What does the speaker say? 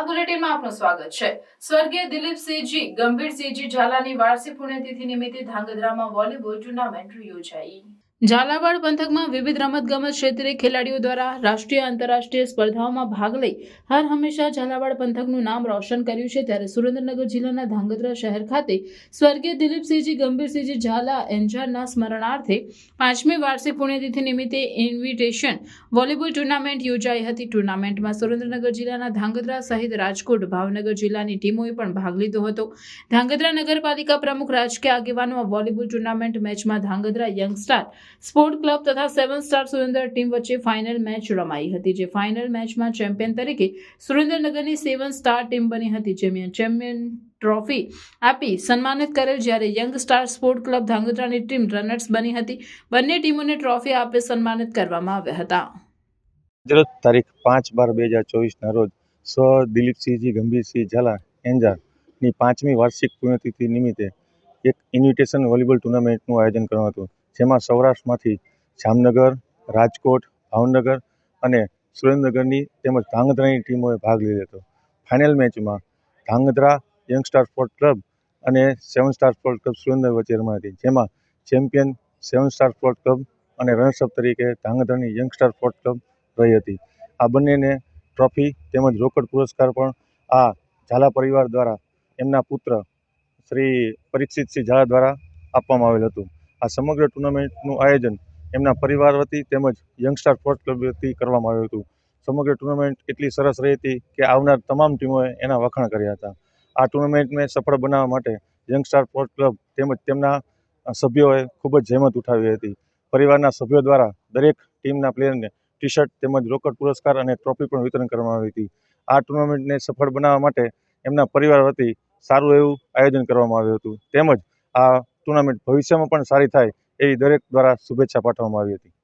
આ બુલેટિનમાં આપનું સ્વાગત છે। સ્વર્ગીય દિલીપસિંહજી ગંભીરસિંહજી ઝાલાની વાર્ષિક પુણ્યતિથિ નિમિત્તે ધાંગધ્રામાં વોલીબોલ ટુર્નામેન્ટ યોજાઈ। ઝાલાવાડ પંથકમાં વિવિધ રમતગમત ક્ષેત્રે ખેલાડીઓ દ્વારા રાષ્ટ્રીય આંતરરાષ્ટ્રીય સ્પર્ધાઓમાં ભાગ લઈ હર હંમેશા ઝાલાવાડ પંથકનું નામ રોશન કર્યું છે। ત્યારે સુરેન્દ્રનગર જિલ્લાના ધાંગધ્રા શહેર ખાતે સ્વર્ગીય દિલીપસિંહજી ગંભીરસિંહજી ઝાલા એન્જારના સ્મરણાર્થે 5મી વાર્ષિક પુણ્યતિથિ નિમિત્તે ઇન્વિટેશન વોલીબોલ ટુર્નામેન્ટ યોજાઈ હતી। ટુર્નામેન્ટમાં સુરેન્દ્રનગર જિલ્લાના ધાંગધ્રા સહિત રાજકોટ, ભાવનગર જિલ્લાની ટીમોએ પણ ભાગ લીધો હતો। ધાંગધ્રા નગરપાલિકા પ્રમુખ રાજકીય આગેવાનો વોલીબોલ ટુર્નામેન્ટ મેચમાં ધાંગધ્રા યંગસ્ટાર સ્પોર્ટ ક્લબ તથા 7 સ્ટાર સુરેન્દ્ર ટીમ વચ્ચે ફાઇનલ મેચ રમાઈ હતી। જે ફાઇનલ મેચમાં ચેમ્પિયન તરીકે સુરેન્દ્રનગરની 7 સ્ટાર ટીમ બની હતી, જેમને ચેમ્પિયન ટ્રોફી આપી સન્માનિત કરેલ। જ્યારે યંગ સ્ટાર સ્પોર્ટ ક્લબ ધાંગધ્રાની ટીમ રનર્સ બની હતી। બંને ટીમોને ટ્રોફી આપી સન્માનિત કરવામાં આવ્યા હતા। તારીખ 5/12/2024 રોજ સ્વ દિલીપસિંહજી ગંભીરસિંહ ઝાલા એન્જારની 5મી વાર્ષિક પુણ્યતિથિ નિમિત્તે એક ઇન્વિટેશન વોલીબોલ ટુર્નામેન્ટનું આયોજન કરવામાં હતું, જેમાં સૌરાષ્ટ્રમાંથી જામનગર, રાજકોટ, ભાવનગર અને સુરેન્દ્રનગરની તેમજ ધાંગધ્રાની ટીમોએ ભાગ લીધો હતો। ફાઇનલ મેચમાં ધાંગધ્રા યંગસ્ટાર સ્પોર્ટ ક્લબ અને 7 સ્ટાર સ્પોર્ટ ક્લબ સુરેન્દ્રનગર વચ્ચે રમાઈ હતી, જેમાં ચેમ્પિયન 7 સ્ટાર સ્પોર્ટ ક્લબ અને રનર્સઅપ તરીકે ધાંગધ્રાની યંગસ્ટાર સ્પોર્ટ ક્લબ રહી હતી। આ બંનેને ટ્રોફી તેમજ રોકડ પુરસ્કાર પણ આ ઝાલા પરિવાર દ્વારા એમના પુત્ર શ્રી પરીક્ષિતસિંહ ઝાલા દ્વારા આપવામાં આવેલ હતું। આ સમગ્ર ટુર્નામેન્ટનું આયોજન એમના પરિવાર વતી તેમજ યંગસ્ટાર સ્પોર્ટ્સ ક્લબ વતી કરવામાં આવ્યું હતું। સમગ્ર ટુર્નામેન્ટ એટલી સરસ રહી હતી કે આવનાર તમામ ટીમોએ એના વખાણ કર્યા હતા। આ ટુર્નામેન્ટને સફળ બનાવવા માટે યંગસ્ટાર સ્પોર્ટ્સ ક્લબ તેમજ તેમના સભ્યોએ ખૂબ જ જહેમત ઉઠાવી હતી। પરિવારના સભ્યો દ્વારા દરેક ટીમના પ્લેયરને ટી-શર્ટ તેમજ રોકડ પુરસ્કાર અને ટ્રોફી પણ વિતરણ કરવામાં આવી હતી। આ ટુર્નામેન્ટને સફળ બનાવવા માટે એમના પરિવાર વતી સારું એવું આયોજન કરવામાં આવ્યું હતું, તેમજ આ ટુર્નામેન્ટ ભવિષ્યમાં પણ સારી થાય એવી દરેક દ્વારા શુભેચ્છા પાઠવવામાં આવી હતી।